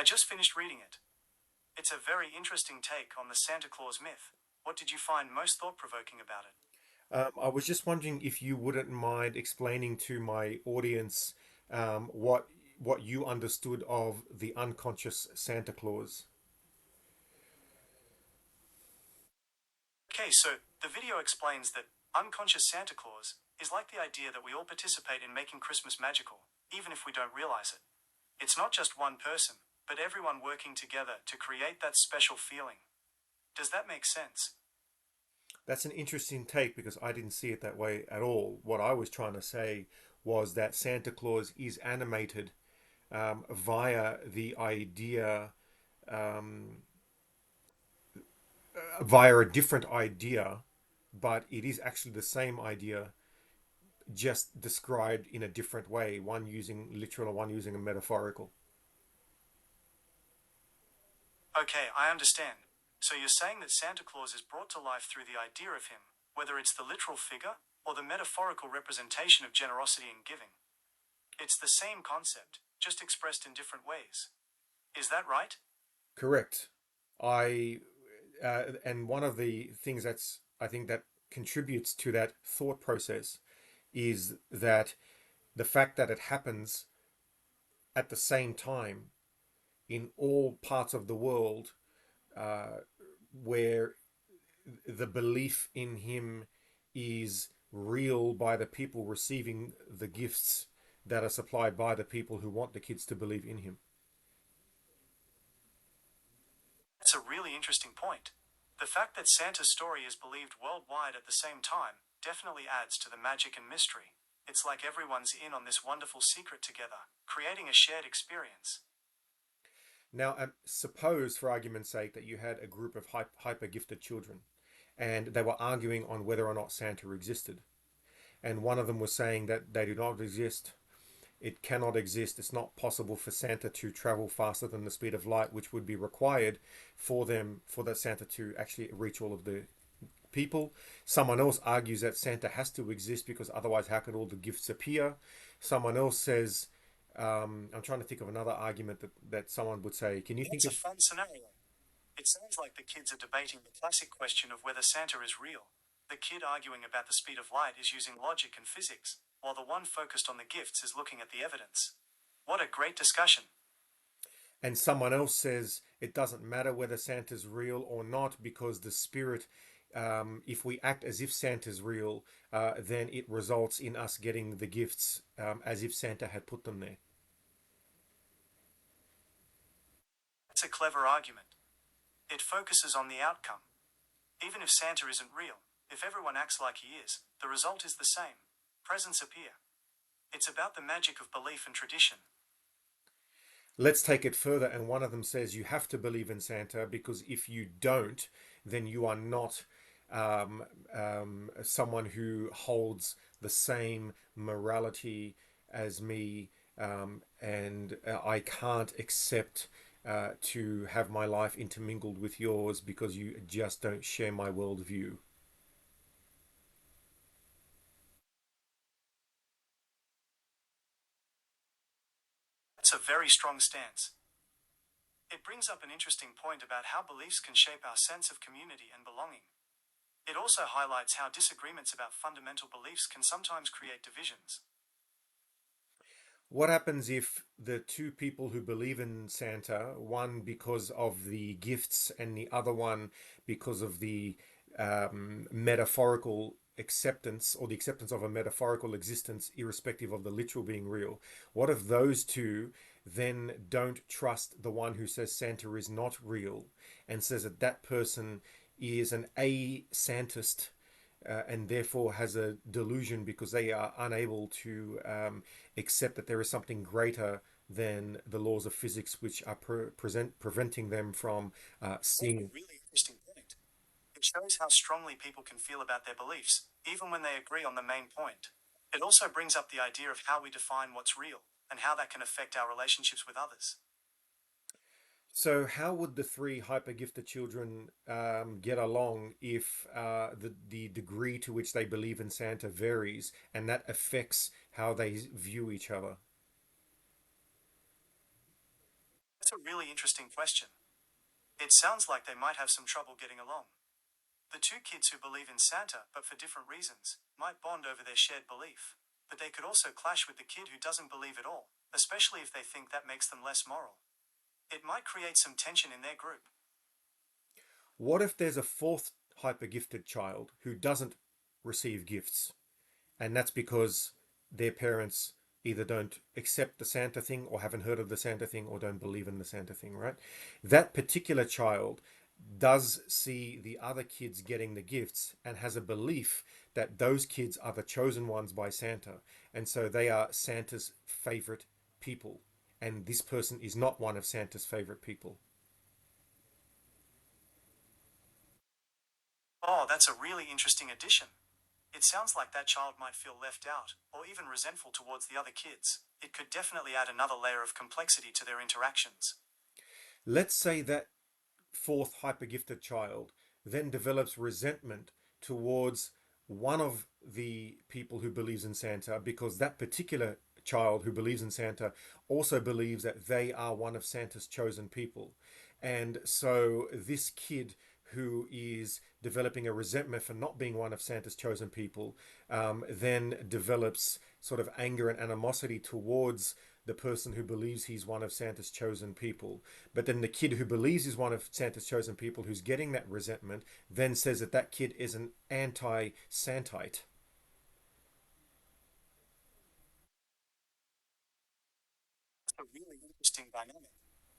I just finished reading it. It's a very interesting take on the Santa Claus myth. What did you find most thought-provoking about it? I was just wondering if you wouldn't mind explaining to my audience what you understood of the unconscious Santa Claus. Okay, so the video explains that unconscious Santa Claus is like the idea that we all participate in making Christmas magical, even if we don't realize it. It's not just one person, but everyone working together to create that special feeling. Does that make sense? That's an interesting take because I didn't see it that way at all. What I was trying to say was that Santa Claus is animated via the idea, um, via a different idea, but it is actually the same idea, just described in a different way, one using literal and one using a metaphorical. Okay, I understand. So you're saying that Santa Claus is brought to life through the idea of him, whether it's the literal figure or the metaphorical representation of generosity and giving. It's the same concept, just expressed in different ways. Is that right? Correct. I and one of the things that's I think that contributes to that thought process is that the fact that it happens at the same time in all parts of the world, uh, where the belief in him is real by the people receiving the gifts that are supplied by the people who want the kids to believe in him. That's a really interesting point. The fact that Santa's story is believed worldwide at the same time definitely adds to the magic and mystery. It's like everyone's in on this wonderful secret together, creating a shared experience. Now, suppose, for argument's sake, that you had a group of hyper gifted children and they were arguing on whether or not Santa existed. And one of them was saying that they do not exist. It cannot exist. It's not possible for Santa to travel faster than the speed of light, which would be required for that Santa to actually reach all of the people. Someone else argues that Santa has to exist because otherwise, how could all the gifts appear? Someone else says, I'm trying to think of another argument that someone would say. Can you think That's a of? fun scenario. It sounds like the kids are debating the classic question of whether Santa is real. The kid arguing about the speed of light is using logic and physics, while the one focused on the gifts is looking at the evidence. What a great discussion! And someone else says it doesn't matter whether Santa's real or not because the spirit, if we act as if Santa's real, then it results in us getting the gifts as if Santa had put them there. That's a clever argument. It focuses on the outcome. Even if Santa isn't real, if everyone acts like he is, the result is the same. Presents appear. It's about the magic of belief and tradition. Let's take it further, and one of them says you have to believe in Santa because if you don't, then you are not um, someone who holds the same morality as me, and I can't accept to have my life intermingled with yours because you just don't share my worldview. That's a very strong stance. It brings up an interesting point about how beliefs can shape our sense of community and belonging. It also highlights how disagreements about fundamental beliefs can sometimes create divisions. What happens if the two people who believe in Santa, one because of the gifts and the other one because of the metaphorical acceptance or the acceptance of a metaphorical existence, irrespective of the literal being real? What if those two then don't trust the one who says Santa is not real and says that that person is an a-Santist, and therefore has a delusion because they are unable to accept that there is something greater than the laws of physics, which are preventing them from That's a seeing. really interesting point. It shows how strongly people can feel about their beliefs, even when they agree on the main point. It also brings up the idea of how we define what's real, and how that can affect our relationships with others. So, how would the three hyper-gifted children get along if the degree to which they believe in Santa varies, and that affects how they view each other? That's a really interesting question. It sounds like they might have some trouble getting along. The two kids who believe in Santa, but for different reasons, might bond over their shared belief. But they could also clash with the kid who doesn't believe at all, especially if they think that makes them less moral. It might create some tension in their group. What if there's a fourth hypergifted child who doesn't receive gifts? And that's because their parents either don't accept the Santa thing or haven't heard of the Santa thing or don't believe in the Santa thing, right? That particular child does see the other kids getting the gifts and has a belief that those kids are the chosen ones by Santa. And so they are Santa's favorite people. And this person is not one of Santa's favorite people. Oh, that's a really interesting addition. It sounds like that child might feel left out, or even resentful towards the other kids. It could definitely add another layer of complexity to their interactions. Let's say that fourth hypergifted child then develops resentment towards one of the people who believes in Santa because that particular child who believes in Santa also believes that they are one of Santa's chosen people. And so this kid who is developing a resentment for not being one of Santa's chosen people then develops sort of anger and animosity towards the person who believes he's one of Santa's chosen people. But then the kid who believes he's one of Santa's chosen people, who's getting that resentment, then says that that kid is an anti-santite. That's a really interesting dynamic.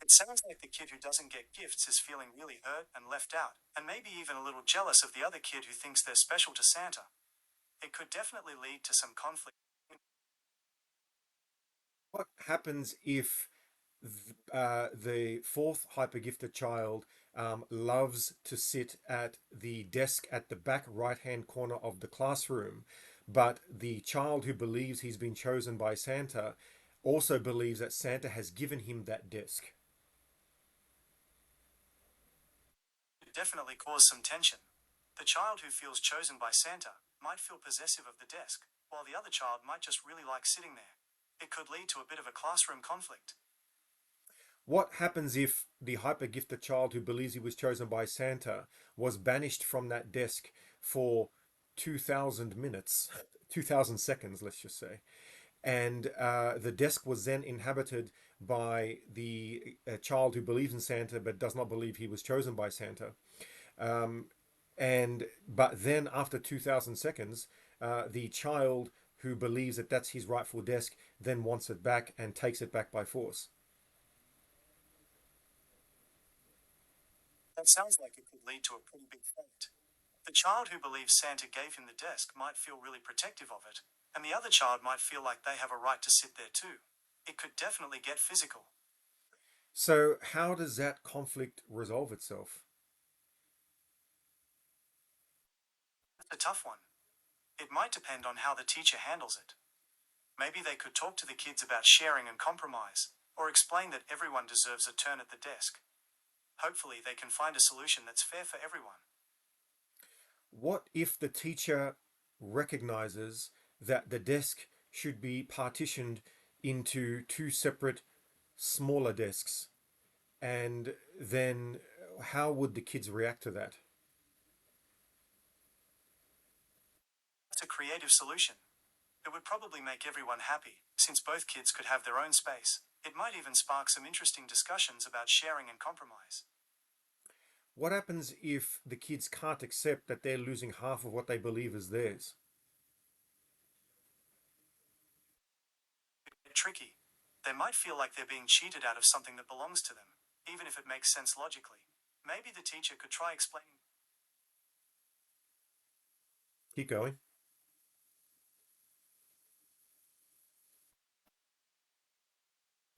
It sounds like the kid who doesn't get gifts is feeling really hurt and left out, and maybe even a little jealous of the other kid who thinks they're special to Santa. It could definitely lead to some conflict. What happens if the fourth hypergifted child loves to sit at the desk at the back right hand corner of the classroom, but the child who believes he's been chosen by Santa also believes that Santa has given him that desk? It definitely cause some tension. The child who feels chosen by Santa might feel possessive of the desk, while the other child might just really like sitting there. It could lead to a bit of a classroom conflict. What happens if the hypergifted child who believes he was chosen by Santa was banished from that desk for 2,000 minutes, 2,000 seconds, let's just say? And the desk was then inhabited by the child who believes in Santa but does not believe he was chosen by Santa. Um, and but then after 2,000 seconds, the child who believes that that's his rightful desk then wants it back and takes it back by force. That sounds like it could lead to a pretty big fight. The child who believes Santa gave him the desk might feel really protective of it, and the other child might feel like they have a right to sit there too. It could definitely get physical. So how does that conflict resolve itself? That's a tough one. It might depend on how the teacher handles it. Maybe they could talk to the kids about sharing and compromise, or explain that everyone deserves a turn at the desk. Hopefully, they can find a solution that's fair for everyone. What if the teacher recognizes that the desk should be partitioned into two separate smaller desks? And then how would the kids react to that? That's a creative solution. It would probably make everyone happy, since both kids could have their own space. It might even spark some interesting discussions about sharing and compromise. What happens if the kids can't accept that they're losing half of what they believe is theirs? Tricky. They might feel like they're being cheated out of something that belongs to them, even if it makes sense logically. Maybe the teacher could try explaining. Keep going.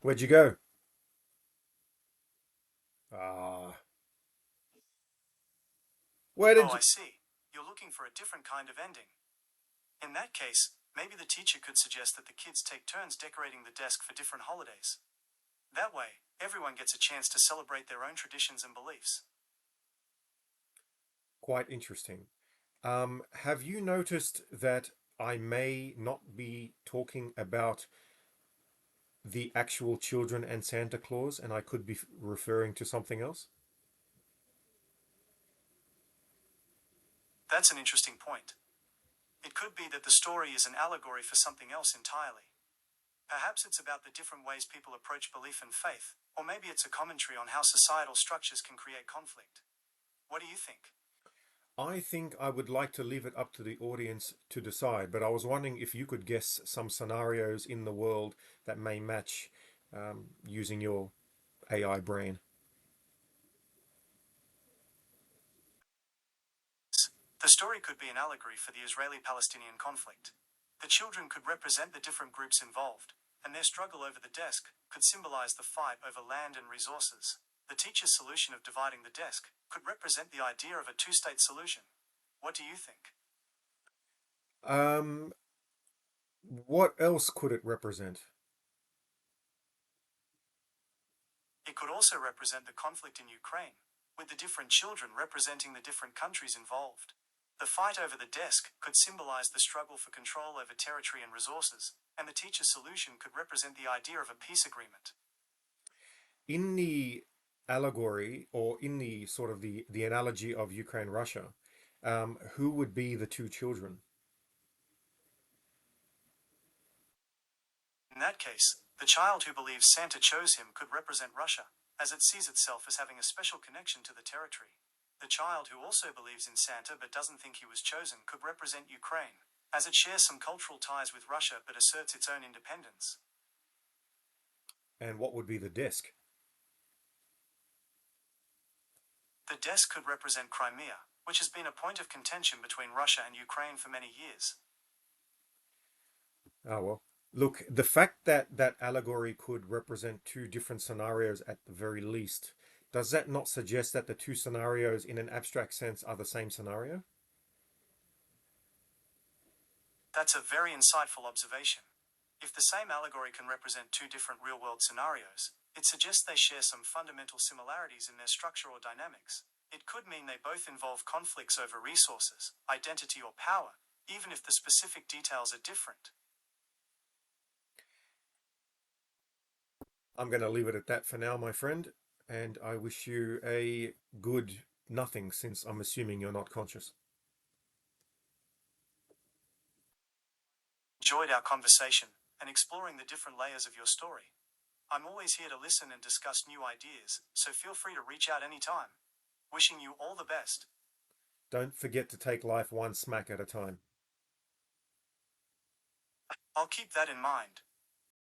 Where'd you go? Ah, where Oh, did I you? see. You're looking for a different kind of ending. In that case, maybe the teacher could suggest that the kids take turns decorating the desk for different holidays. That way, everyone gets a chance to celebrate their own traditions and beliefs. Quite interesting. Have you noticed that I may not be talking about the actual children and Santa Claus, and I could be referring to something else? That's an interesting point. It could be that the story is an allegory for something else entirely. Perhaps it's about the different ways people approach belief and faith, or maybe it's a commentary on how societal structures can create conflict. What do you think? I think I would like to leave it up to the audience to decide, but I was wondering if you could guess some scenarios in the world that may match using your AI brain. The story could be an allegory for the Israeli-Palestinian conflict. The children could represent the different groups involved, and their struggle over the desk could symbolize the fight over land and resources. The teacher's solution of dividing the desk could represent the idea of a two-state solution. What do you think? Um, what else could it represent? It could also represent the conflict in Ukraine, with the different children representing the different countries involved. The fight over the desk could symbolize the struggle for control over territory and resources, and the teacher's solution could represent the idea of a peace agreement. In the allegory, or in the sort of the analogy of Ukraine Russia, who would be the two children? In that case, the child who believes Santa chose him could represent Russia, as it sees itself as having a special connection to the territory. The child who also believes in Santa but doesn't think he was chosen could represent Ukraine, as it shares some cultural ties with Russia but asserts its own independence. And what would be the disc? The desk could represent Crimea, which has been a point of contention between Russia and Ukraine for many years. Oh, well. Look, the fact that that allegory could represent two different scenarios at the very least, does that not suggest that the two scenarios in an abstract sense are the same scenario? That's a very insightful observation. If the same allegory can represent two different real-world scenarios, it suggests they share some fundamental similarities in their structure or dynamics. It could mean they both involve conflicts over resources, identity, or power, even if the specific details are different. I'm going to leave it at that for now, my friend, and I wish you a good nothing since I'm assuming you're not conscious. Enjoyed our conversation and exploring the different layers of your story. I'm always here to listen and discuss new ideas, so feel free to reach out anytime. Wishing you all the best. Don't forget to take life one smack at a time. I'll keep that in mind.